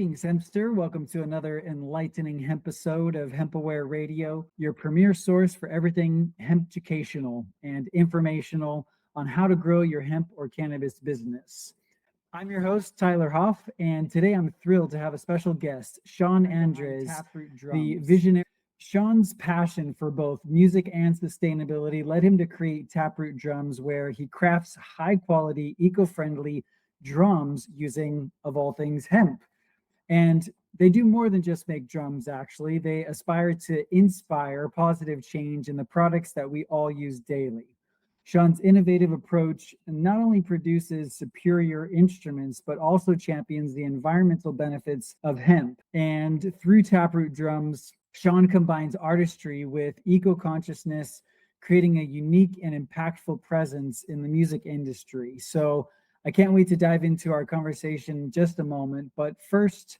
Greetings, Hempster. Welcome to another enlightening episode of HempAware Radio, your premier source for everything hemp educational and informational on how to grow your hemp or cannabis business. I'm your host, Tyler Hoff, and today I'm thrilled to have a special guest, Shawn Andres, the visionary. Shawn's passion for both music and sustainability led him to create Taproot drums, where he crafts high quality, eco friendly drums using, of all things, hemp. And they do more than just make drums, actually. They aspire to inspire positive change in the products that we all use daily. Shawn's innovative approach not only produces superior instruments, but also champions the environmental benefits of hemp. And through Taproot drums, Shawn combines artistry with eco consciousness, creating a unique and impactful presence in the music industry. So I can't wait to dive into our conversation in just a moment. But first,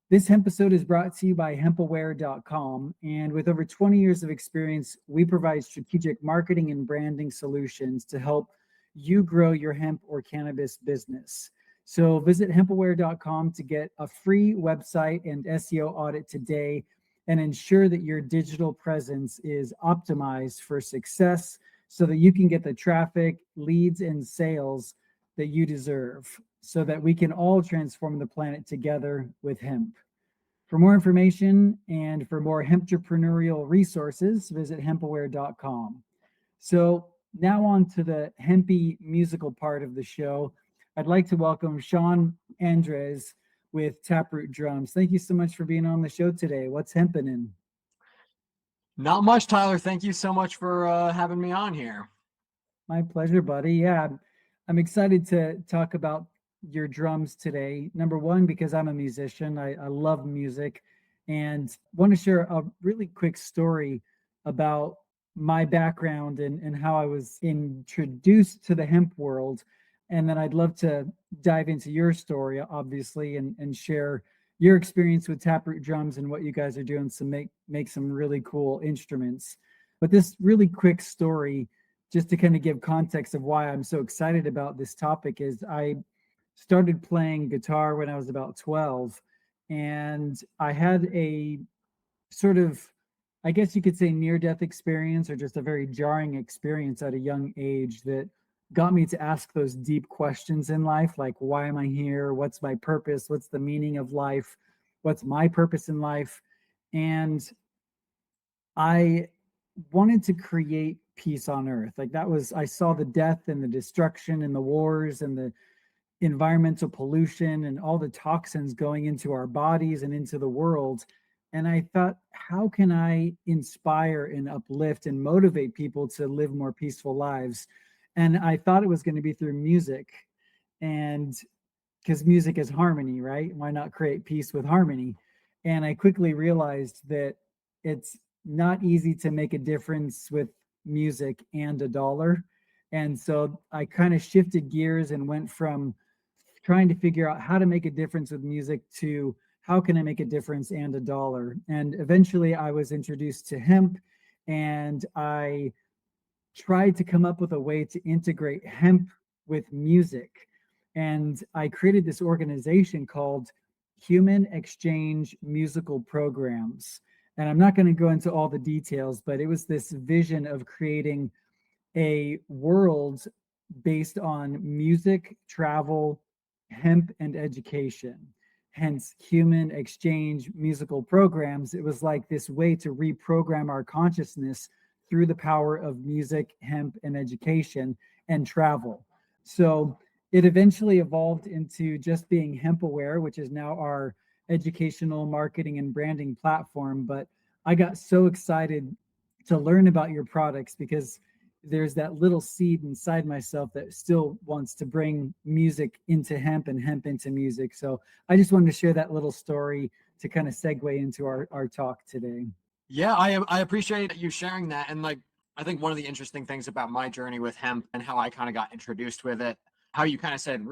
this hemp episode is brought to you by HempAware.com. And with over 20 years of experience, we provide strategic marketing and branding solutions to help you grow your hemp or cannabis business. So visit HempAware.com to get a free website and SEO audit today and ensure that your digital presence is optimized for success so that you can get the traffic, leads, and sales that you deserve, so that we can all transform the planet together with hemp. For more information and for more entrepreneurial resources, visit HempAware.com. So now on to the hempy musical part of the show. I'd like to welcome Shawn Andres with Taproot drums. Thank you so much for being on the show today. What's hemping in? Not much, Tyler. Thank you so much for having me on here. My pleasure, buddy. Yeah, I'm excited to talk about your drums today. Number one, because I'm a musician, I love music, and want to share a really quick story about my background and how I was introduced to the hemp world. And then I'd love to dive into your story, obviously, and share your experience with Taproot drums and what you guys are doing to make some really cool instruments. But this really quick story, just to kind of give context of why I'm so excited about this topic, is I started playing guitar when I was about 12, and I had a sort of, I guess you could say, near-death experience, or just a very jarring experience at a young age that got me to ask those deep questions in life, like, why am I here? What's my purpose? What's the meaning of life? What's my purpose in life? And I wanted to create peace on earth. Like, that was, I saw the death and the destruction and the wars and the environmental pollution and all the toxins going into our bodies and into the world. And I thought, how can I inspire and uplift and motivate people to live more peaceful lives? And I thought it was going to be through music. And because music is harmony, right? Why not create peace with harmony? And I quickly realized that it's not easy to make a difference with music and a dollar. And so I kind of shifted gears and went from trying to figure out how to make a difference with music to how can I make a difference and a dollar. And eventually I was introduced to hemp, and I tried to come up with a way to integrate hemp with music. And I created this organization called Human Exchange Musical Programs. And I'm not going to go into all the details, but it was this vision of creating a world based on music, travel, hemp, and education. Hence, Human Exchange Musical Programs. It was like this way to reprogram our consciousness through the power of music, hemp, and education and travel. So it eventually evolved into just being HempAware, which is now our educational marketing and branding platform. But I got so excited to learn about your products because there's that little seed inside myself that still wants to bring music into hemp and hemp into music. So I just wanted to share that little story to kind of segue into our talk today. Yeah, I appreciate you sharing that. And like, I think one of the interesting things about my journey with hemp and how I kind of got introduced with it, how you kind of said,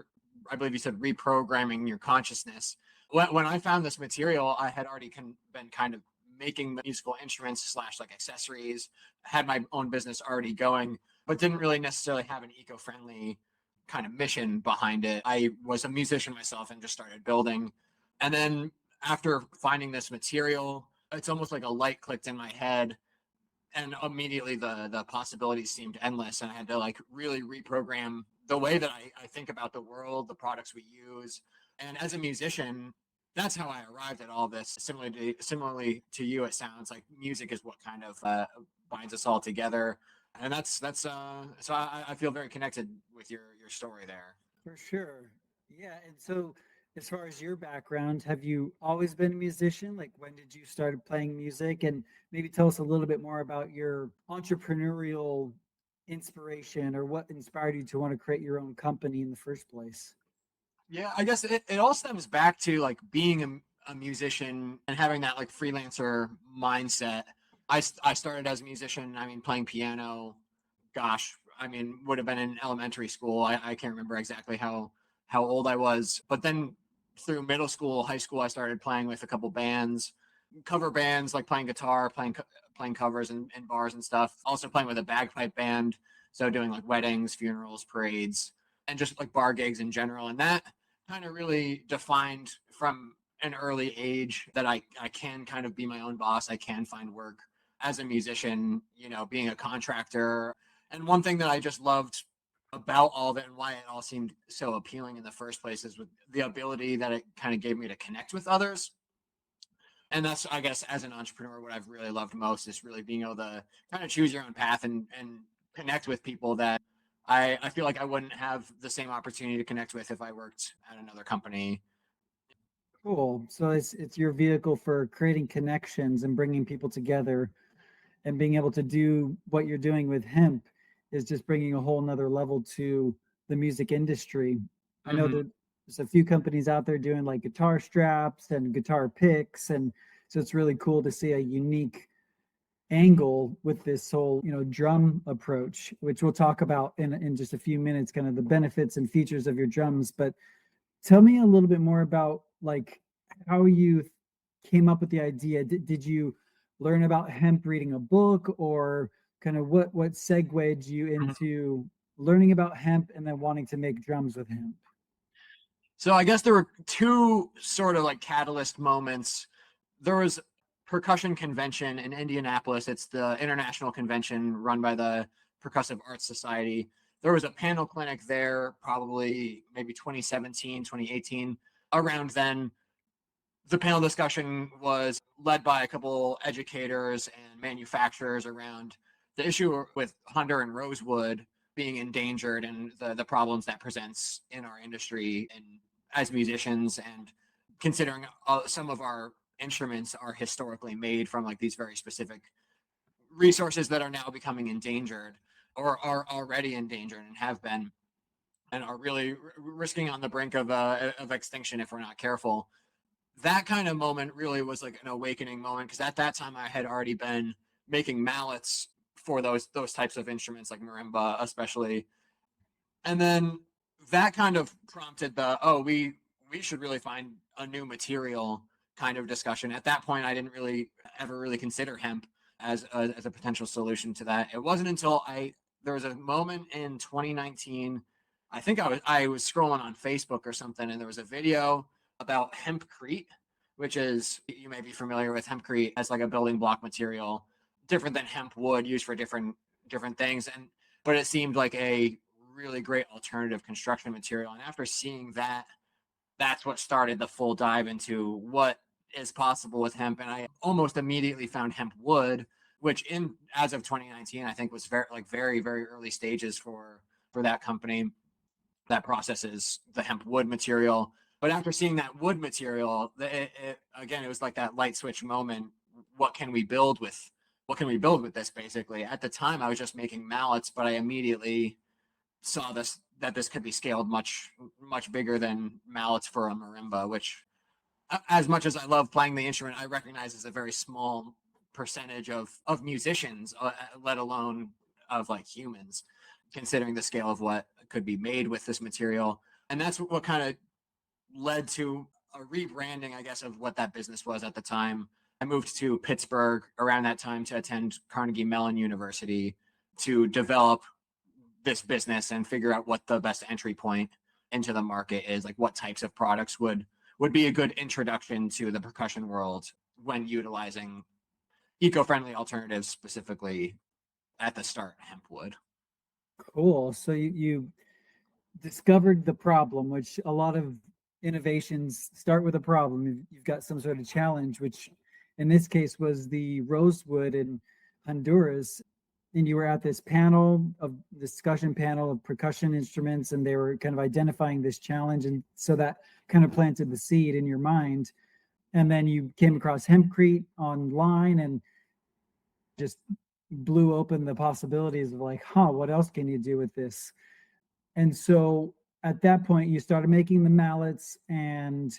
I believe you said reprogramming your consciousness. When I found this material, I had already been kind of making the musical instruments / like accessories, had my own business already going, but didn't really necessarily have an eco-friendly kind of mission behind it. I was a musician myself and just started building And then after finding this material, it's almost like a light clicked in my head, and immediately the possibilities seemed endless. And I had to like really reprogram the way that I think about the world, the products we use. And as a musician, that's how I arrived at all this. Similarly to you, it sounds like music is what kind of binds us all together. And that's so I feel very connected with your story there. For sure. Yeah. And so, as far as your background, have you always been a musician? Like, when did you start playing music? And maybe tell us a little bit more about your entrepreneurial inspiration, or what inspired you to want to create your own company in the first place. Yeah, I guess it all stems back to like being a musician and having that like freelancer mindset. I started as a musician, I mean, playing piano, gosh, I mean, would have been in elementary school. I can't remember exactly how old I was. But then through middle school, high school, I started playing with a couple bands, cover bands, like playing guitar, playing covers in bars and stuff. Also playing with a bagpipe band, so doing like weddings, funerals, parades, and just like bar gigs in general. And that kind of really defined from an early age that I can kind of be my own boss. I can find work as a musician, you know, being a contractor. And one thing that I just loved about all of it and why it all seemed so appealing in the first place is with the ability that it kind of gave me to connect with others. And that's, I guess, as an entrepreneur, what I've really loved most is really being able to kind of choose your own path and connect with people that I feel like I wouldn't have the same opportunity to connect with if I worked at another company. Cool. So it's your vehicle for creating connections and bringing people together, and being able to do what you're doing with hemp is just bringing a whole nother level to the music industry. I know Hmm. there's a few companies out there doing like guitar straps and guitar picks, and so it's really cool to see a unique angle with this whole, drum approach, which we'll talk about in just a few minutes, kind of the benefits and features of your drums. But tell me a little bit more about like how you came up with the idea. Did you learn about hemp reading a book, or kind of what segued you into learning about hemp and then wanting to make drums with hemp? So I guess there were two sort of like catalyst moments. There was percussion convention in Indianapolis. It's the international convention run by the Percussive Arts Society. There was a panel clinic there, probably maybe 2017, 2018. Around then, the panel discussion was led by a couple educators and manufacturers around the issue with Hunter and Rosewood being endangered and the problems that presents in our industry and as musicians, and considering some of our instruments are historically made from like these very specific resources that are now becoming endangered or are already endangered and have been and are really risking on the brink of extinction if we're not careful. That kind of moment really was like an awakening moment, because at that time I had already been making mallets for those types of instruments like marimba especially. And then that kind of prompted the, oh, we should really find a new material kind of discussion. At that point I didn't really ever really consider hemp as a potential solution to that. It wasn't until I there was a moment in 2019. I think I was scrolling on Facebook or something, and there was a video about hempcrete, which is, you may be familiar with hempcrete as like a building block material, different than hemp wood, used for different things. And but it seemed like a really great alternative construction material. And after seeing that, that's what started the full dive into what is possible with hemp. And I almost immediately found hemp wood, which in as of 2019, I think was very early stages for that company that processes the hemp wood material. But after seeing that wood material, again, it was like that light switch moment. What can we build with? What can we build with this? Basically, at the time, I was just making mallets, but I immediately saw this could be scaled much bigger than mallets for a marimba, which, as much as I love playing the instrument, I recognize is a very small percentage of musicians, let alone of like humans, considering the scale of what could be made with this material. And that's what kind of led to a rebranding, I guess, of what that business was at the time. I moved to Pittsburgh around that time to attend Carnegie Mellon University to develop this business and figure out what the best entry point into the market is, like what types of products would be a good introduction to the percussion world when utilizing eco-friendly alternatives, specifically at the start, hemp wood. Cool. So you discovered the problem, which a lot of innovations start with a problem. You've got some sort of challenge, which in this case was the rosewood in Honduras. And you were at this panel of discussion panel of percussion instruments, and they were kind of identifying this challenge. And so that kind of planted the seed in your mind. And then you came across hempcrete online and just blew open the possibilities of like, what else can you do with this? And so at that point, you started making the mallets and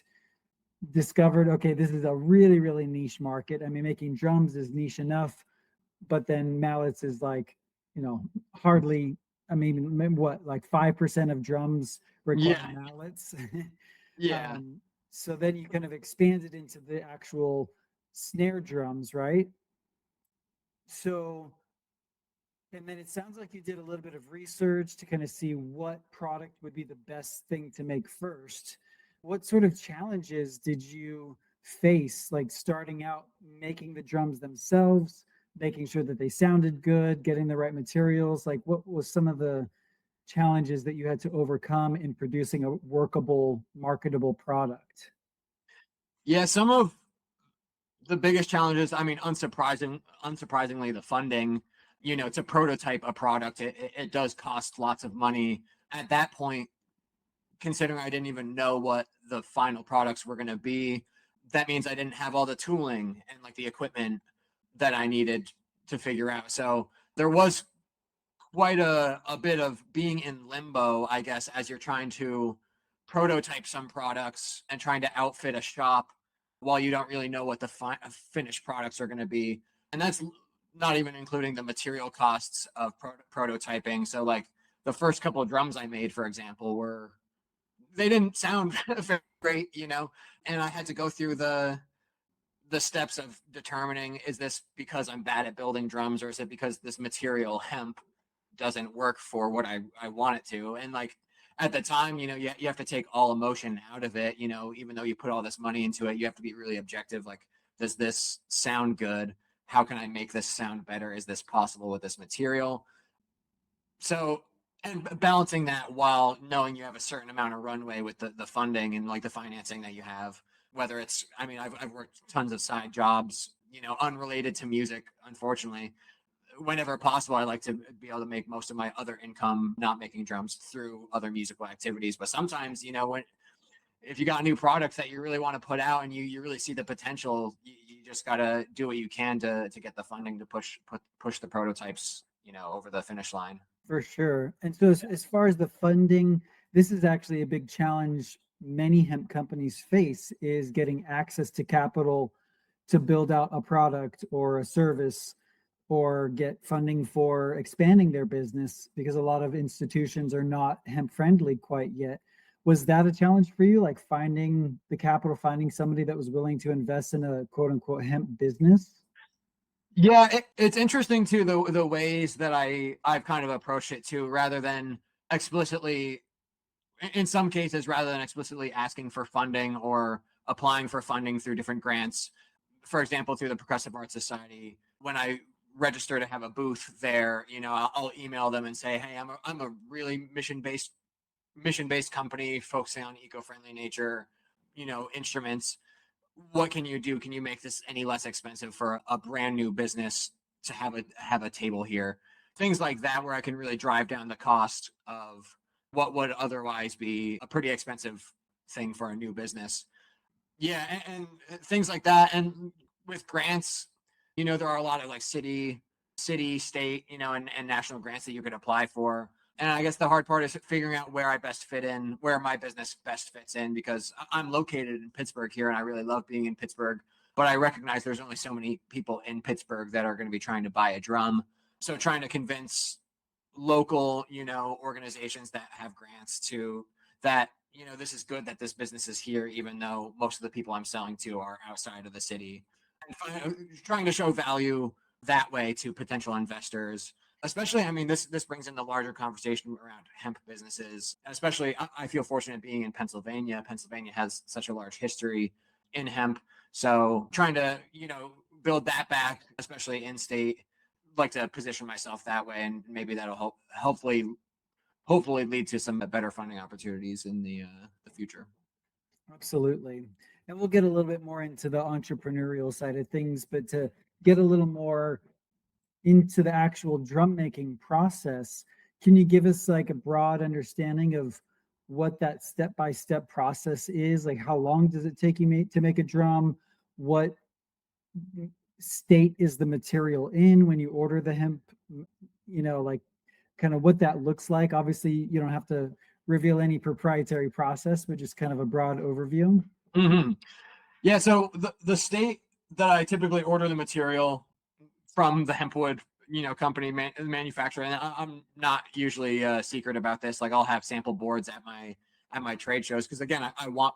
discovered, okay, this is a really, really niche market. I mean, making drums is niche enough, but then mallets is like, hardly, I mean, what, like 5% of drums require mallets? Yeah. So then you kind of expanded into the actual snare drums, right? So, and then it sounds like you did a little bit of research to kind of see what product would be the best thing to make first. What sort of challenges did you face, like starting out making the drums themselves, making sure that they sounded good, getting the right materials? Like, what was some of the challenges that you had to overcome in producing a workable, marketable product? Yeah, some of the biggest challenges, I mean, unsurprisingly, the funding. To prototype a product, it does cost lots of money. At that point, considering I didn't even know what the final products were going to be, that means I didn't have all the tooling and like the equipment that I needed to figure out. So there was quite a bit of being in limbo, I guess, as you're trying to prototype some products and trying to outfit a shop while you don't really know what the finished products are going to be. And that's not even including the material costs of prototyping. So like the first couple of drums I made, for example, they didn't sound very great, and I had to go through the steps of determining, is this because I'm bad at building drums, or is it because this material hemp doesn't work for what I want it to? And like at the time, you have to take all emotion out of it, even though you put all this money into it, you have to be really objective. Like, does this sound good? How can I make this sound better? Is this possible with this material? So, and balancing that while knowing you have a certain amount of runway with the funding and like the financing that you have, whether it's, I mean, I've worked tons of side jobs, unrelated to music, unfortunately. Whenever possible, I like to be able to make most of my other income not making drums through other musical activities. But sometimes, if you got new products that you really want to put out and you really see the potential, you just got to do what you can to get the funding to push the prototypes, over the finish line. For sure. And so as far as the funding, this is actually a big challenge many hemp companies face, is getting access to capital to build out a product or a service, or get funding for expanding their business, because a lot of institutions are not hemp friendly quite yet. Was that a challenge for you, like finding the capital, finding somebody that was willing to invest in a quote unquote hemp business? Yeah, it's interesting too, the ways that I've kind of approached it too, rather than explicitly, in some cases, rather than explicitly asking for funding or applying for funding through different grants. For example, through the Progressive Art Society, when I register to have a booth there, I'll email them and say, hey, I'm a really mission-based company focusing on eco-friendly nature, instruments. What can you do? Can you make this any less expensive for a brand new business to have a table here? Things like that, where I can really drive down the cost of what would otherwise be a pretty expensive thing for a new business. Yeah, and things like that. And with grants, there are a lot of like city, state, and national grants that you could apply for. And I guess the hard part is figuring out where I best fit in, where my business best fits in, because I'm located in Pittsburgh here and I really love being in Pittsburgh. But I recognize there's only so many people in Pittsburgh that are going to be trying to buy a drum. So trying to convince local, organizations that have grants to that, this is good that this business is here, even though most of the people I'm selling to are outside of the city. And trying to show value that way to potential investors. especially, I mean, this brings in the larger conversation around hemp businesses. Especially, I feel fortunate being in Pennsylvania. Pennsylvania has such a large history in hemp, so trying to build that back, especially in state, like to position myself that way, and maybe that'll hopefully lead to some better funding opportunities in the future. Absolutely. And we'll get a little bit more into the entrepreneurial side of things, but to get a little more into the actual drum making process, can you give us like a broad understanding of what that step by step process is? Like, how long does it take you to make a drum? What state is the material in when you order the hemp? Like kind of what that looks like. Obviously, you don't have to reveal any proprietary process, but just kind of a broad overview. Mm-hmm. Yeah, so the state that I typically order the material from, the hempwood, company manufacturer, and I'm not usually secret about this. Like, I'll have sample boards at my trade shows, because again, I want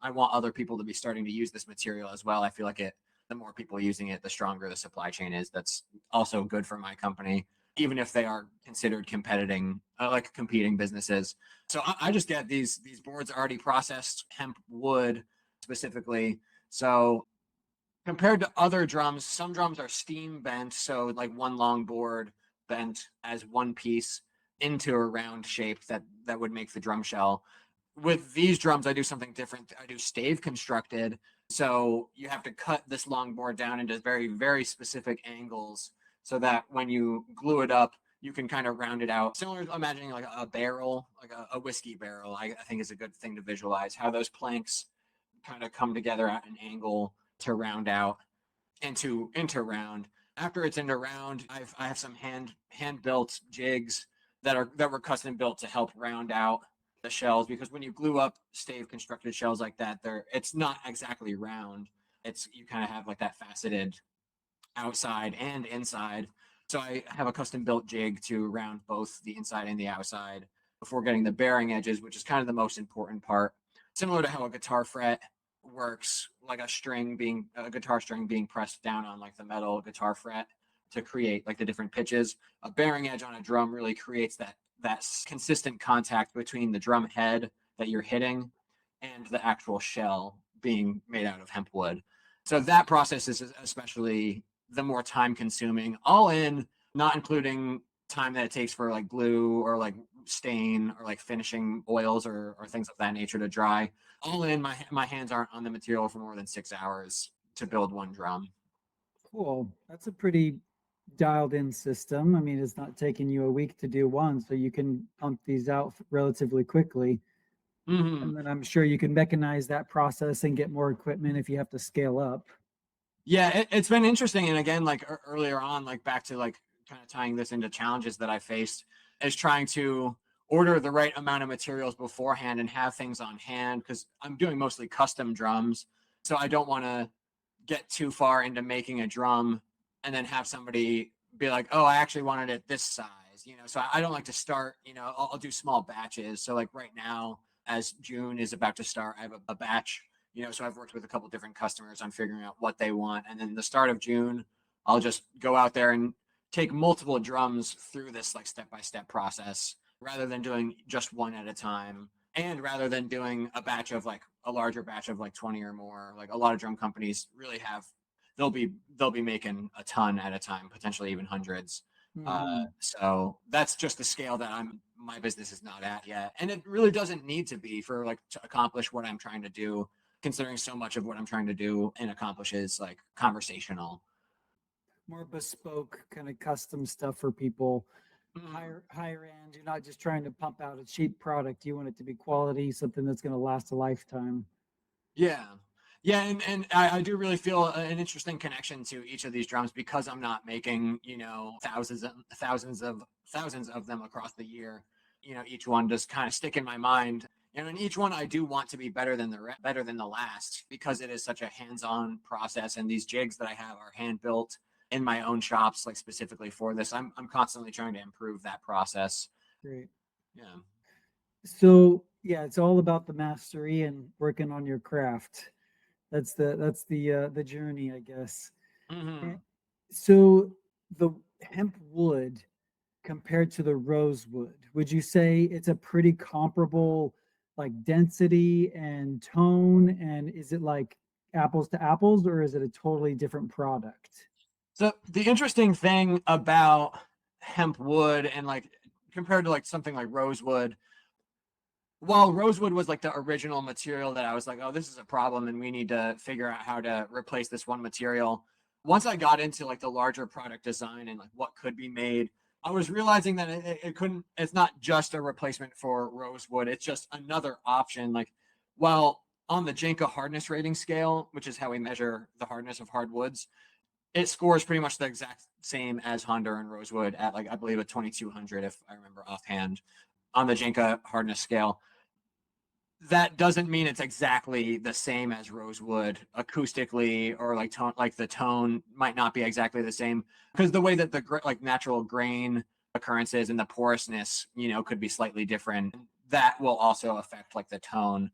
other people to be starting to use this material as well. I feel like the more people using it, the stronger the supply chain is. That's also good for my company, even if they are considered competing businesses. So I just get these boards already processed, hemp wood specifically. So compared to other drums, some drums are steam bent, so like one long board bent as one piece into a round shape that would make the drum shell. With these drums, I do something different. I do stave constructed, so you have to cut this long board down into very, very specific angles, so that when you glue it up, you can kind of round it out. Similar to imagining like a barrel, like a whiskey barrel, I think is a good thing to visualize, how those planks kind of come together at an angle to round out into round. After it's into round, I have some hand built jigs that were custom built to help round out the shells, because when you glue up stave constructed shells like that, it's not exactly round. It's, you kind of have like that faceted outside and inside. So I have a custom built jig to round both the inside and the outside before getting the bearing edges, which is kind of the most important part. Similar to how a guitar fret works, like a guitar string being pressed down on like the metal guitar fret to create like the different pitches. A bearing edge on a drum really creates that consistent contact between the drum head that you're hitting and the actual shell being made out of hemp wood. So that process is especially the more time consuming, all in, not including time that it takes for like glue or like stain or like finishing oils or things of that nature to dry. All in, my hands aren't on the material for more than 6 hours to build one drum. Cool. That's a pretty dialed in system. I mean, it's not taking you a week to do one, so you can pump these out relatively quickly. Mm-hmm. And then I'm sure you can mechanize that process and get more equipment if you have to scale up. Yeah, it's been interesting. And again, like earlier on, like back to like kind of tying this into challenges that I faced, is trying to order the right amount of materials beforehand and have things on hand, because I'm doing mostly custom drums. So I don't want to get too far into making a drum and then have somebody be like, oh, I actually wanted it this size, So I don't like to start, I'll do small batches. So like right now, as June is about to start, I have a batch, so I've worked with a couple different customers on figuring out what they want. And then the start of June, I'll just go out there and take multiple drums through this like step-by-step process, rather than doing just one at a time. And rather than doing a larger batch of like 20 or more, like a lot of drum companies really have, they'll be making a ton at a time, potentially even hundreds. So that's just the scale that my business is not at yet. And it really doesn't need to be for like to accomplish what I'm trying to do, considering so much of what I'm trying to do and accomplish is like conversational. More bespoke kind of custom stuff for people. Mm. Higher end. You're not just trying to pump out a cheap product. You want it to be quality, something that's going to last a lifetime. Yeah. Yeah, and I do really feel an interesting connection to each of these drums, because I'm not making, thousands of them across the year. Each one just kind of stick in my mind. And each one I do want to be better than the last, because it is such a hands-on process. And these jigs that I have are hand built in my own shops, like specifically for this. I'm constantly trying to improve that process. Great. Yeah. So yeah, it's all about the mastery and working on your craft. That's the journey, I guess. Mm-hmm. So the hemp wood, compared to the rosewood? Would you say it's a pretty comparable like density and tone? And is it like apples to apples, or is it a totally different product? So the interesting thing about hemp wood and like compared to like something like rosewood, while rosewood was like the original material that I was like, oh, this is a problem and we need to figure out how to replace this one material. Once I got into like the larger product design and like what could be made, I was realizing that it couldn't, it's not just a replacement for rosewood. It's just another option. Like, well, on the Jenka hardness rating scale, which is how we measure the hardness of hardwoods, it scores pretty much the exact same as Honda and rosewood at like, I believe a 2200, if I remember offhand, on the Jenka hardness scale. That doesn't mean it's exactly the same as rosewood acoustically, or like tone, like the tone might not be exactly the same, because the way that the like natural grain occurrences and the porousness, could be slightly different. That will also affect like the tone.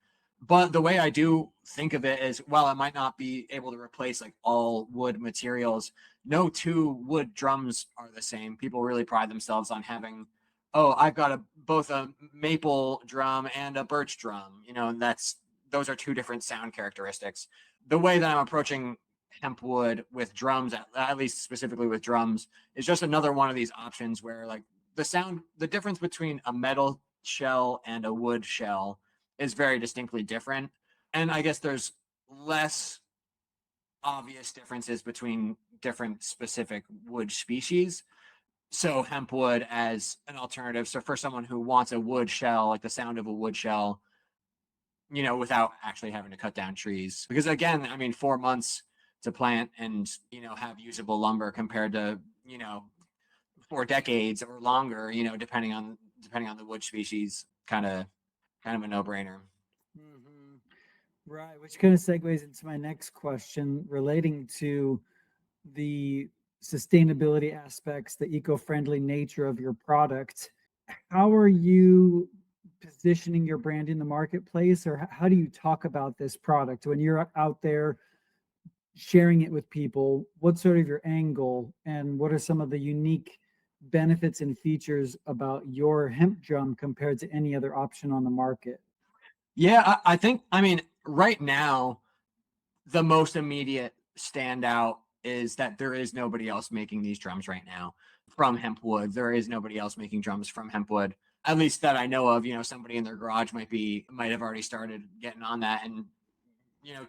But the way I do think of it is, while I might not be able to replace like all wood materials, no two wood drums are the same. People really pride themselves on having, oh, I've got both a maple drum and a birch drum, and those are two different sound characteristics. The way that I'm approaching hemp wood with drums, at least specifically with drums, is just another one of these options where like the difference between a metal shell and a wood shell is very distinctly different. And I guess there's less obvious differences between different specific wood species. So hemp wood as an alternative. So for someone who wants a wood shell, like the sound of a wood shell, without actually having to cut down trees. Because again, I mean, 4 months to plant and, have usable lumber compared to, 4 decades or longer, depending on the wood species, kind of a no-brainer. Hmm. Right, which kind of segues into my next question relating to the sustainability aspects, the eco-friendly nature of your product. How are you positioning your brand in the marketplace, or how do you talk about this product when you're out there sharing it with people? What's sort of your angle, and what are some of the unique benefits and features about your hemp drum compared to any other option on the market? Yeah, I think, I mean, right now, the most immediate standout is that there is nobody else making these drums right now from hemp wood. There is nobody else making drums from hemp wood, at least that I know of. Somebody in their garage might have already started getting on that, and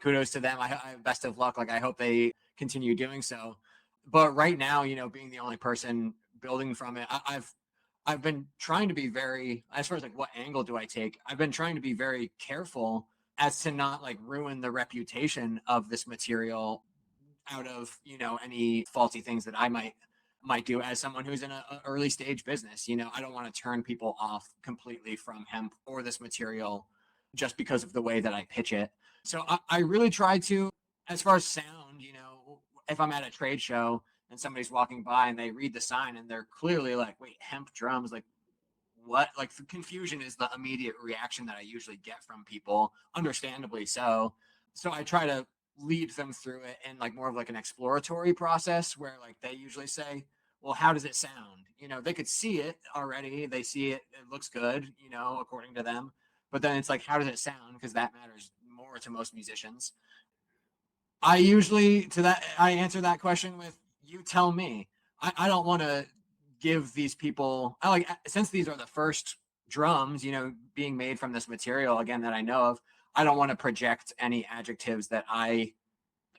kudos to them. I best of luck. Like, I hope they continue doing so. But right now, being the only person building from it, I've been trying to be very, as far as like what angle do I take, I've been trying to be very careful as to not like ruin the reputation of this material out of, any faulty things that I might do as someone who's in a early stage business. I don't want to turn people off completely from hemp or this material just because of the way that I pitch it. So I really try to, as far as sound, if I'm at a trade show and somebody's walking by and they read the sign and they're clearly like, wait, hemp drums, like what? Like, the confusion is the immediate reaction that I usually get from people, understandably so. So I try to lead them through it in like more of like an exploratory process where like they usually say, well, how does it sound? They could see it already. They see it, it looks good, according to them. But then it's like, how does it sound? Because that matters more to most musicians. I answer that question with, you tell me. I don't want to give these people, since these are the first drums, being made from this material again that I know of, I don't want to project any adjectives that I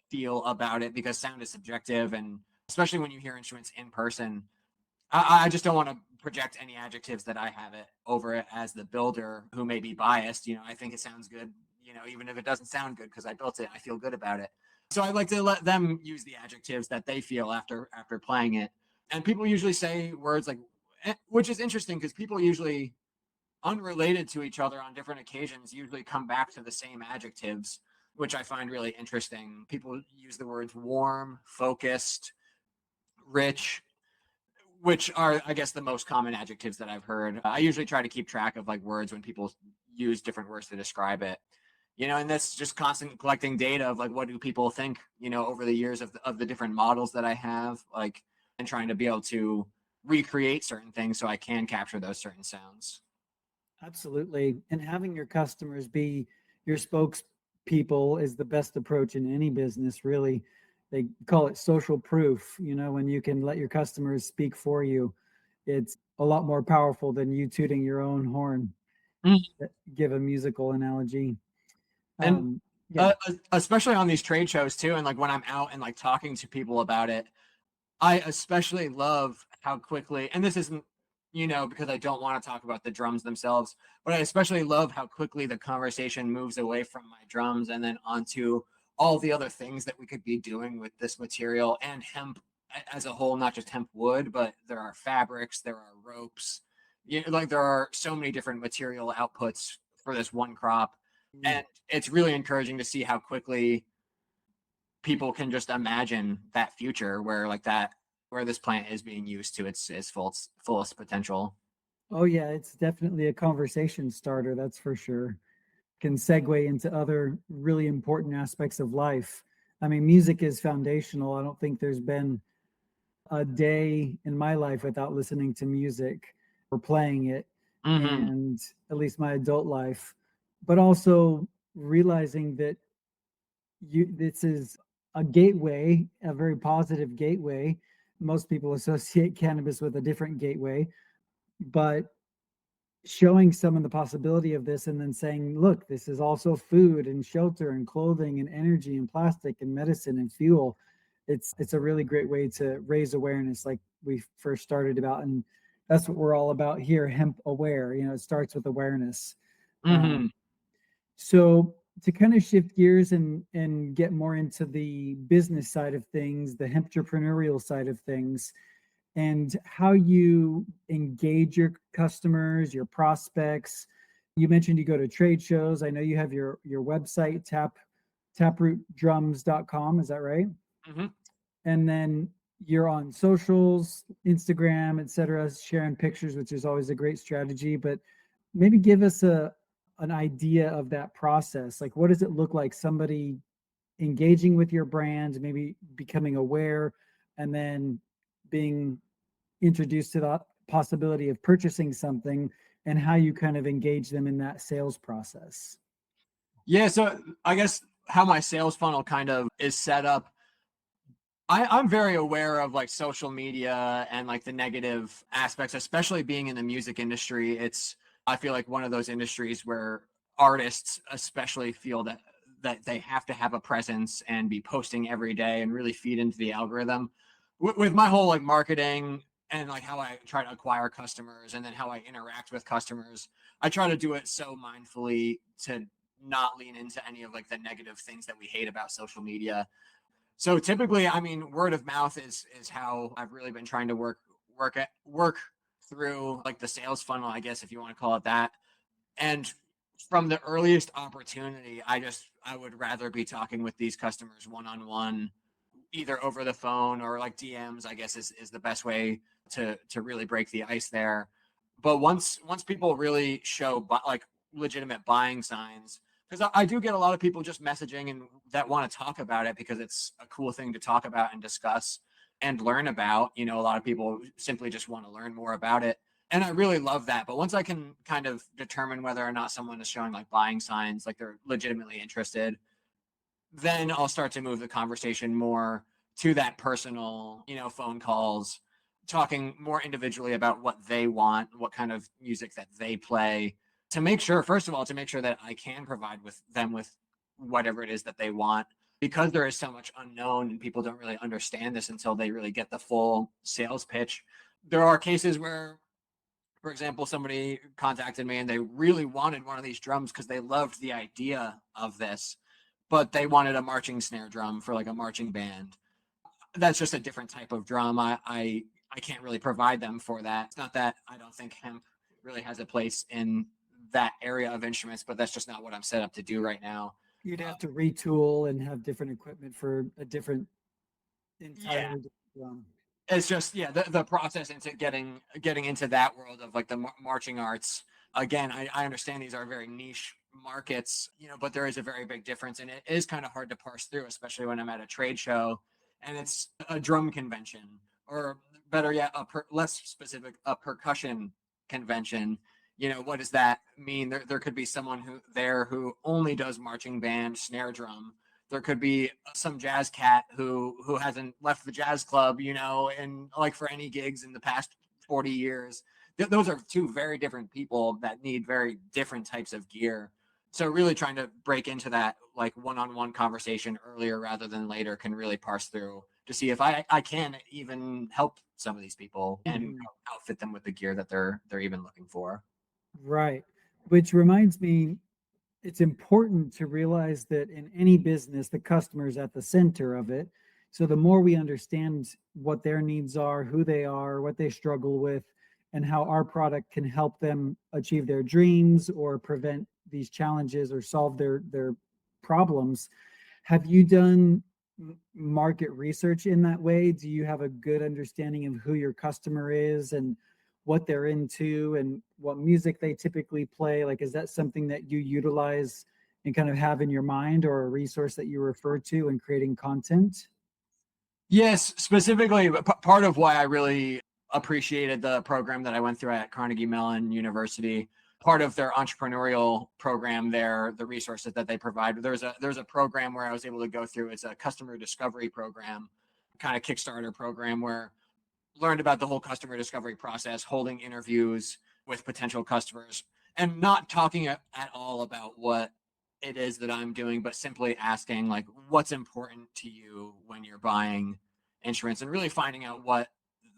feel about it, because sound is subjective. And especially when you hear instruments in person, I just don't want to project any adjectives that I have it over it as the builder who may be biased. I think it sounds good, even if it doesn't sound good because I built it, I feel good about it. So I like to let them use the adjectives that they feel after playing it. And people usually say words like, which is interesting because people usually, unrelated to each other on different occasions, usually come back to the same adjectives, which I find really interesting. People use the words warm, focused, rich, which are, I guess, the most common adjectives that I've heard. I usually try to keep track of like words when people use different words to describe it. And that's just constant collecting data of like, what do people think, over the years of the different models that I have, like, and trying to be able to recreate certain things so I can capture those certain sounds. Absolutely. And having your customers be your spokespeople is the best approach in any business, really. They call it social proof. When you can let your customers speak for you, it's a lot more powerful than you tooting your own horn. Mm. Give a musical analogy. And Yeah. especially on these trade shows too, and like when I'm out and like talking to people about it, I especially love how quickly, and this isn't, because I don't want to talk about the drums themselves, but I especially love how quickly the conversation moves away from my drums and then onto all the other things that we could be doing with this material and hemp as a whole, not just hemp wood, but there are fabrics, there are ropes, like there are so many different material outputs for this one crop. Mm. And it's really encouraging to see how quickly people can just imagine that future where like that where this plant is being used to its fullest potential. Oh, yeah. It's definitely a conversation starter. That's for sure. Can segue into other really important aspects of life. I mean, music is foundational. I don't think there's been a day in my life without listening to music or playing it, Mm-hmm. and at least my adult life, but also realizing that this is a gateway, a very positive gateway. Most people associate cannabis with a different gateway, but showing someone the possibility of this and then saying, look, this is also food and shelter and clothing and energy and plastic and medicine and fuel. It's a really great way to raise awareness, like we first started about. And that's what we're all about here, hemp aware. It starts with awareness. Mm-hmm. So to kind of shift gears and get more into the business side of things, the entrepreneurial side of things, and how you engage your customers, your prospects. You mentioned you go to trade shows. I know you have your website, taprootdrums.com. Is that right? Mm-hmm. And then you're on socials, Instagram, etc., sharing pictures, which is always a great strategy. But maybe give us an idea of that process. Like, what does it look like? Somebody engaging with your brand, maybe becoming aware, and then being introduced to the possibility of purchasing something, and how you kind of engage them in that sales process. Yeah, so I guess how my sales funnel kind of is set up, I'm very aware of like social media and like the negative aspects, especially being in the music industry. I feel like one of those industries where artists especially feel that they have to have a presence and be posting every day and really feed into the algorithm. With my whole like marketing and like how I try to acquire customers and then how I interact with customers, I try to do it so mindfully to not lean into any of like the negative things that we hate about social media. So typically, I mean, word of mouth is how I've really been trying to work through like the sales funnel, I guess, if you want to call it that. And from the earliest opportunity, I would rather be talking with these customers one on one, either over the phone or like DMs, I guess is the best way to really break the ice there. But once people really show like legitimate buying signs, because I do get a lot of people just messaging and that want to talk about it because it's a cool thing to talk about and discuss and learn about. A lot of people simply just want to learn more about it. And I really love that. But once I can kind of determine whether or not someone is showing like buying signs, like they're legitimately interested, then I'll start to move the conversation more to that personal, phone calls, talking more individually about what they want, what kind of music that they play, to make sure, first of all, to make sure that I can provide with them with whatever it is that they want. Because there is so much unknown and people don't really understand this until they really get the full sales pitch. There are cases where, for example, somebody contacted me and they really wanted one of these drums because they loved the idea of this, but they wanted a marching snare drum for like a marching band. That's just a different type of drum. I can't really provide them for that. It's not that I don't think hemp really has a place in that area of instruments, but that's just not what I'm set up to do right now. You'd have to retool and have different equipment for a different, Yeah, entirely different drum. it's just the process into getting into that world of like the marching arts. Again, I understand these are very niche markets, but there is a very big difference, and it is kind of hard to parse through, especially when I'm at a trade show and it's a drum convention or better yet, less specific, a percussion convention. What does that mean? There could be someone who only does marching band, snare drum. There could be some jazz cat who hasn't left the jazz club, and like for any gigs in the past 40 years. Those are two very different people that need very different types of gear. So really trying to break into that like one-on-one conversation earlier rather than later can really parse through to see if I can even help some of these people and outfit them with the gear that they're even looking for. Right. Which reminds me, it's important to realize that in any business, the customer is at the center of it. So the more we understand what their needs are, who they are, what they struggle with, and how our product can help them achieve their dreams or prevent these challenges or solve their problems. Have you done market research in that way? Do you have a good understanding of who your customer is and what they're into and what music they typically play? Like, is that something that you utilize and kind of have in your mind, or a resource that you refer to in creating content? Yes, specifically, part of why I really appreciated the program that I went through at Carnegie Mellon University, part of their entrepreneurial program there, the resources that they provide. There's a program where I was able to go through. It's a customer discovery program, kind of Kickstarter program, where learned about the whole customer discovery process, holding interviews with potential customers, and not talking at all about what it is that I'm doing, but simply asking like, what's important to you when you're buying insurance, and really finding out what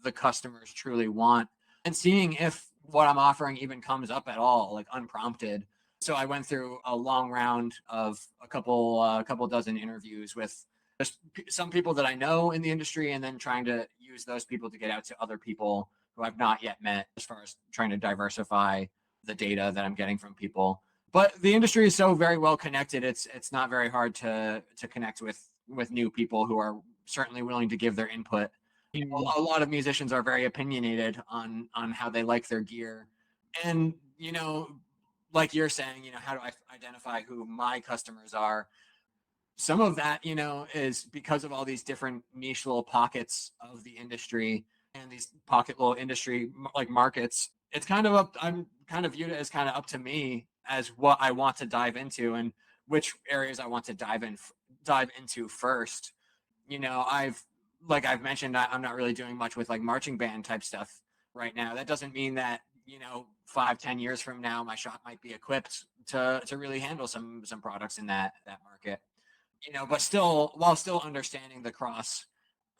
the customers truly want and seeing if what I'm offering even comes up at all, like unprompted. So I went through a long round of a couple dozen interviews with just some people that I know in the industry, and then trying to use those people to get out to other people who I've not yet met, as far as trying to diversify the data that I'm getting from people. But the industry is so very well connected. It's not very hard to connect with new people who are certainly willing to give their input. A lot of musicians are very opinionated on how they like their gear, and like you're saying, how do I identify who my customers are? Some of that, is because of all these different niche little pockets of the industry and these pocket little industry like markets. It's kind of up. I'm kind of viewed it as kind of up to me as what I want to dive into and which areas I want to dive into first. I've mentioned, I'm not really doing much with like marching band type stuff right now. That doesn't mean that 5-10 years from now my shop might be equipped to really handle some products in that market. But still, while still understanding the cross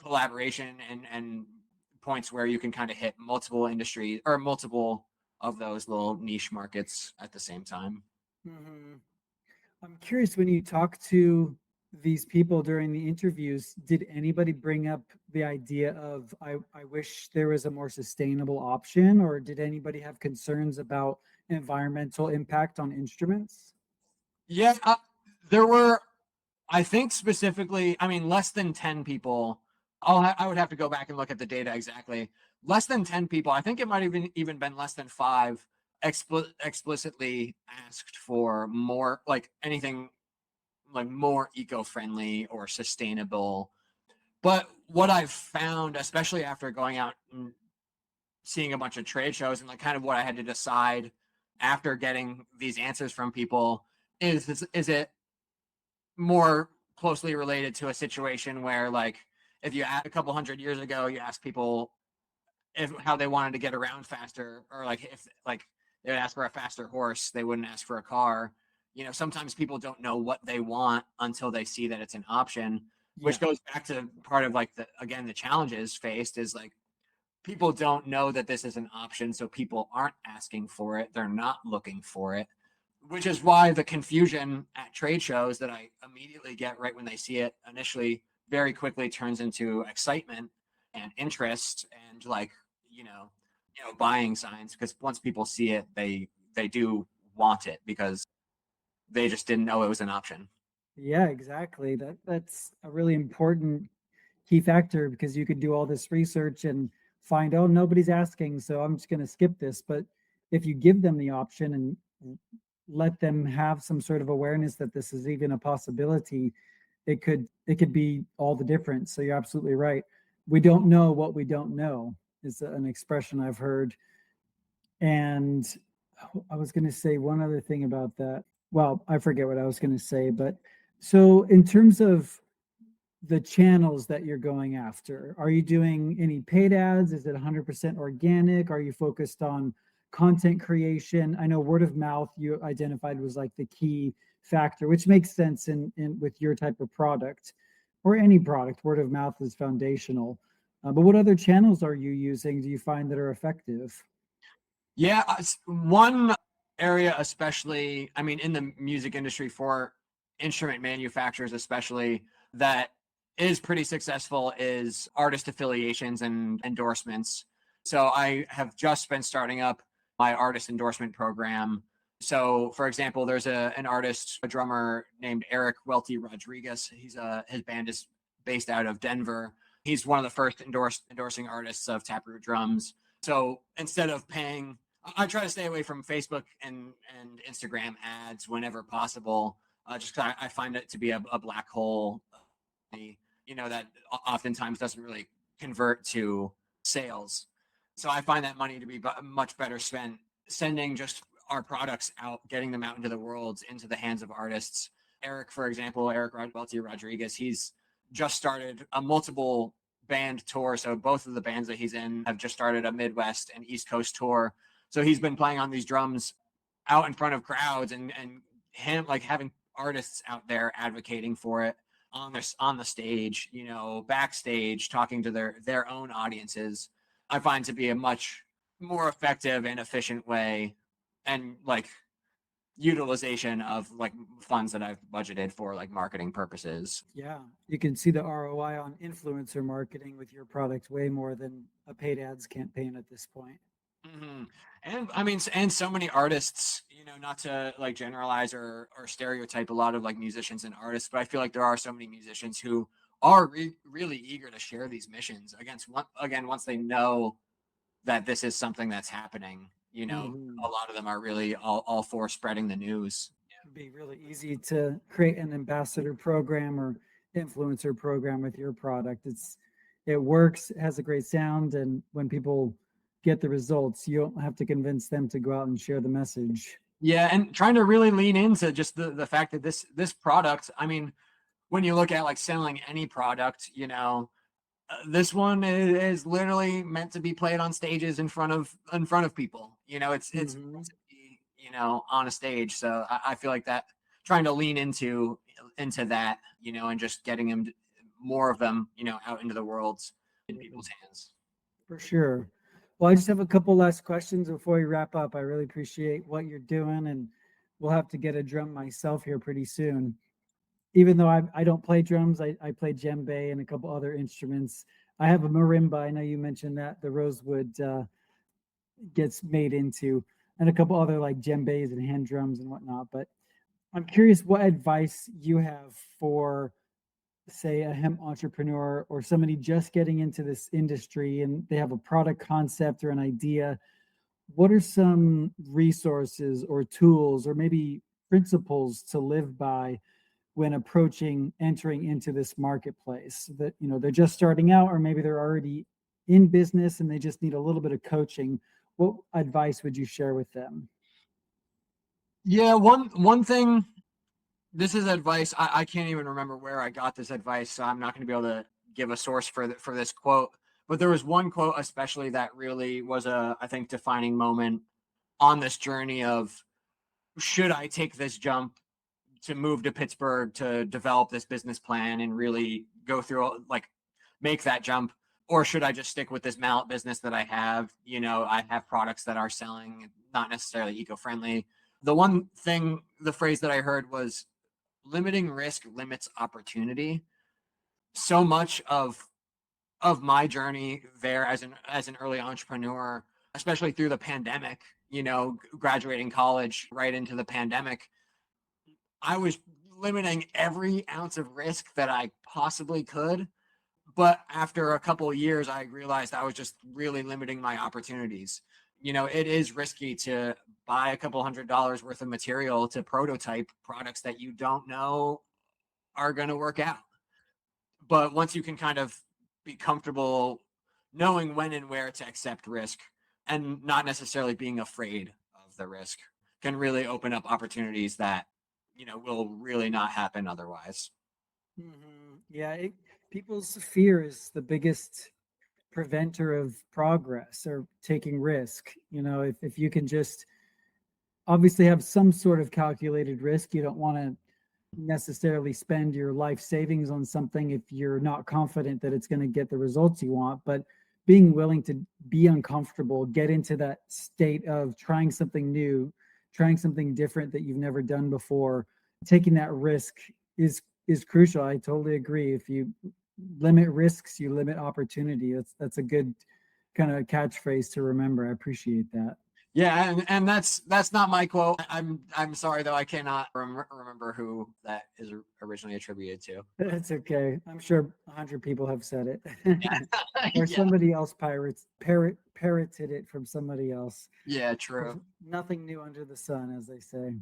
collaboration and points where you can kind of hit multiple industries or multiple of those little niche markets at the same time. Mhm. I'm curious, when you talk to these people during the interviews, did anybody bring up the idea of, I wish there was a more sustainable option, or did anybody have concerns about environmental impact on instruments? Yeah, there were, I think specifically, I mean, less than 10 people. I would have to go back and look at the data exactly. Less than 10 people. I think it might even been less than five explicitly asked for more, like anything like more eco-friendly or sustainable. But what I've found, especially after going out and seeing a bunch of trade shows, and like kind of what I had to decide after getting these answers from people, is it more closely related to a situation where, like, if you a couple hundred years ago, you ask people if how they wanted to get around faster, or like if like they would ask for a faster horse, they wouldn't ask for a car. Sometimes people don't know what they want until they see that it's an option, Yeah. which goes back to part of like the challenges faced is like people don't know that this is an option, so people aren't asking for it. They're not looking for it, which is why the confusion at trade shows that I immediately get right when they see it initially very quickly turns into excitement and interest and like buying signs, because once people see it, they do want it because they just didn't know it was an option. Yeah, exactly. That's a really important key factor, because you could do all this research and find, oh, nobody's asking, so I'm just going to skip this. But if you give them the option and let them have some sort of awareness that this is even a possibility, it could be all the difference. So you're absolutely right. we don't know what we don't know is an expression I've heard. And I was going to say one other thing about that. Well, I forget what I was going to say, but so in terms of the channels that you're going after, are you doing any paid ads? Is it 100% organic? Are you focused on content creation? I know word of mouth you identified was like the key factor, which makes sense in with your type of product or any product. Word of mouth is foundational. But what other channels are you using? Do you find that are effective? Yeah, one area, especially, I mean, in the music industry for instrument manufacturers, especially, that is pretty successful is artist affiliations and endorsements. So I have just been starting up my artist endorsement program. So, for example, there's an artist, a drummer named Eric Welty Rodriguez. His band is based out of Denver. He's one of the first endorsing artists of Taproot drums. So instead of paying, I try to stay away from Facebook and Instagram ads whenever possible, just because I find it to be a black hole, that oftentimes doesn't really convert to sales. So I find that money to be much better spent sending just our products out, getting them out into the world, into the hands of artists. Eric, for example, Eric Welty Rodriguez, he's just started a multiple band tour. So both of the bands that he's in have just started a Midwest and East Coast tour. So he's been playing on these drums out in front of crowds and him like having artists out there advocating for it on the stage, backstage, talking to their own audiences. I find to be a much more effective and efficient way and like utilization of like funds that I've budgeted for like marketing purposes. Yeah, you can see the ROI on influencer marketing with your product way more than a paid ads campaign at this point. Hmm. And I mean, and so many artists, not to like generalize or stereotype a lot of like musicians and artists, but I feel like there are so many musicians who are really eager to share these missions again, once they know that this is something that's happening, Hmm. a lot of them are really all for spreading the news. It'd be really easy to create an ambassador program or influencer program with your product. It works, it has a great sound, and when people get the results, you don't have to convince them to go out and share the message. Yeah, and trying to really lean into just the fact that this product, I mean, when you look at like selling any product, this one is literally meant to be played on stages in front of people. It's meant Hmm. to be, on a stage. So I feel like that trying to lean into that, and just getting them more of them, out into the world in people's hands. For sure. Well, I just have a couple last questions before we wrap up. I really appreciate what you're doing, and we'll have to get a drum myself here pretty soon. Even though I don't play drums, I play djembe and a couple other instruments. I have a marimba. I know you mentioned that the rosewood gets made into, and a couple other like djembes and hand drums and whatnot. But I'm curious what advice you have for, say, a hemp entrepreneur or somebody just getting into this industry and they have a product concept or an idea. What are some resources or tools or maybe principles to live by when approaching entering into this marketplace that they're just starting out, or maybe they're already in business and they just need a little bit of coaching? What advice would you share with them? Yeah, one thing. This is advice. I can't even remember where I got this advice, so I'm not going to be able to give a source for this quote. But there was one quote especially that really was I think, defining moment on this journey of should I take this jump to move to Pittsburgh to develop this business plan and really go through like make that jump, or should I just stick with this mallet business that I have? I have products that are selling, not necessarily eco-friendly. The phrase that I heard was limiting risk limits opportunity. So much of my journey there as an early entrepreneur, especially through the pandemic, graduating college right into the pandemic, I was limiting every ounce of risk that I possibly could. But after a couple of years, I realized I was just really limiting my opportunities. It is risky to buy a couple $100 worth of material to prototype products that you don't know are going to work out. But once you can kind of be comfortable knowing when and where to accept risk and not necessarily being afraid of the risk can really open up opportunities that, will really not happen otherwise. Yeah, people's fear is the biggest preventer of progress or taking risk. If you can just obviously have some sort of calculated risk, you don't want to necessarily spend your life savings on something if you're not confident that it's going to get the results you want. But being willing to be uncomfortable, get into that state of trying something new, trying something different that you've never done before, taking that risk is crucial. I totally agree. If you limit risks, you limit opportunity. That's a good kind of catchphrase to remember. I appreciate that. Yeah, and that's not my quote. I'm sorry though, I cannot remember who that is originally attributed to. That's okay. I'm sure 100 people have said it. Yeah. Or Yeah. somebody else parroted it from somebody else. Yeah, true. There's nothing new under the sun, as they say.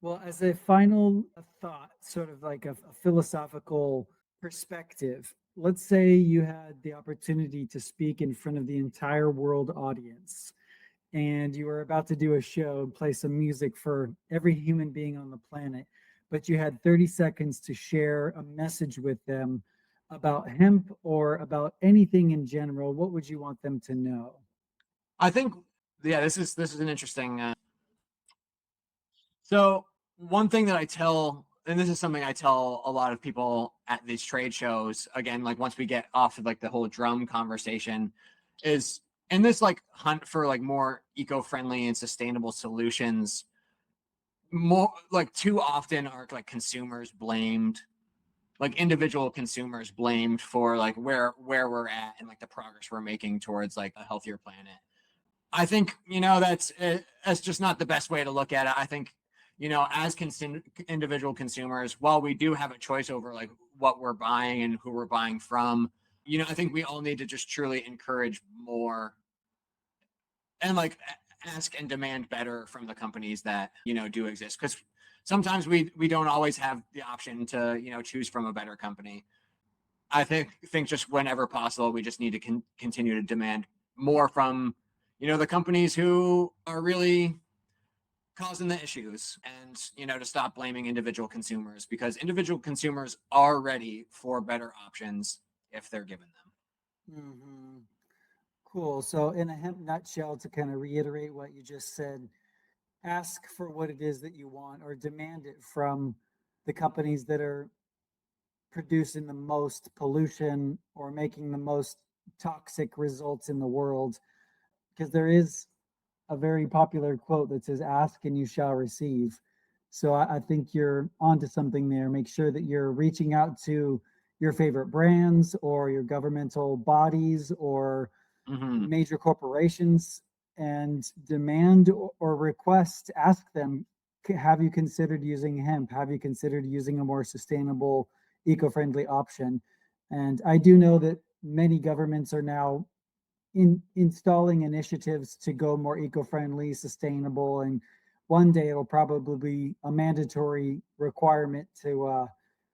Well, as a final thought, sort of like a philosophical perspective, let's say you had the opportunity to speak in front of the entire world audience and you were about to do a show and play some music for every human being on the planet, but you had 30 seconds to share a message with them about hemp or about anything in general. What would you want them to know? I think, yeah, this is an interesting. So one thing that I tell, and this is something I tell a lot of people at these trade shows, again, like once we get off of like the whole drum conversation, is in this like hunt for like more eco-friendly and sustainable solutions, more like too often are like consumers blamed, like individual consumers blamed for like where we're at and like the progress we're making towards like a healthier planet. I think that's just not the best way to look at it. I think as individual consumers, while we do have a choice over like what we're buying and who we're buying from, I think we all need to just truly encourage more and like ask and demand better from the companies that do exist, because sometimes we don't always have the option to choose from a better company. I think just whenever possible, we just need to continue to demand more from the companies who are really causing the issues, and to stop blaming individual consumers, because individual consumers are ready for better options if they're given them. Mm-hmm. Cool. So, in a hemp nutshell, to kind of reiterate what you just said, ask for what it is that you want or demand it from the companies that are producing the most pollution or making the most toxic results in the world. Because there is a very popular quote that says, ask and you shall receive. So I think you're onto something there. Make sure that you're reaching out to your favorite brands or your governmental bodies or Mm-hmm. major corporations and demand or request, ask them, have you considered using hemp? Have you considered using a more sustainable, eco-friendly option? And I do know that many governments are now installing initiatives to go more eco-friendly, sustainable, and one day it'll probably be a mandatory requirement to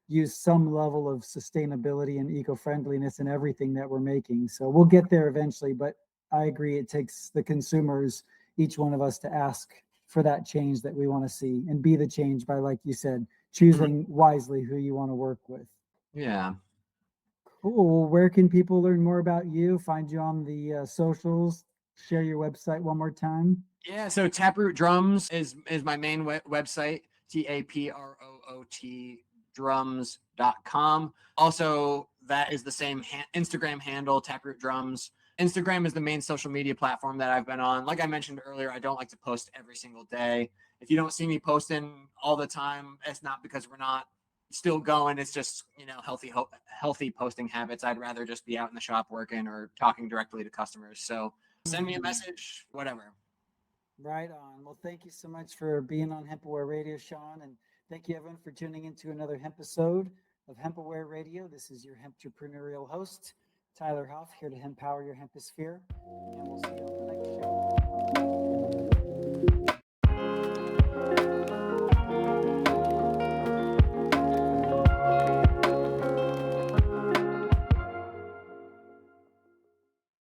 use some level of sustainability and eco-friendliness in everything that we're making. So we'll get there eventually, but I agree it takes the consumers, each one of us, to ask for that change that we want to see and be the change by, like you said, choosing wisely who you want to work with. Yeah. Cool. Where can people learn more about you? Find you on the socials? Share your website one more time. Yeah, so Taproot Drums is my main website, TAPROOT drums.com. Also, that is the same Instagram handle, Taproot Drums. Instagram is the main social media platform that I've been on. Like I mentioned earlier, I don't like to post every single day. If you don't see me posting all the time, it's not because we're not still going. It's just, healthy posting habits. I'd rather just be out in the shop working or talking directly to customers. So send me a message, whatever. Right on. Well, thank you so much for being on HempAware Radio, Shawn. And thank you, everyone, for tuning into another hemp episode of HempAware Radio. This is your entrepreneurial host, Tyler Hoff, here to empower your hemposphere.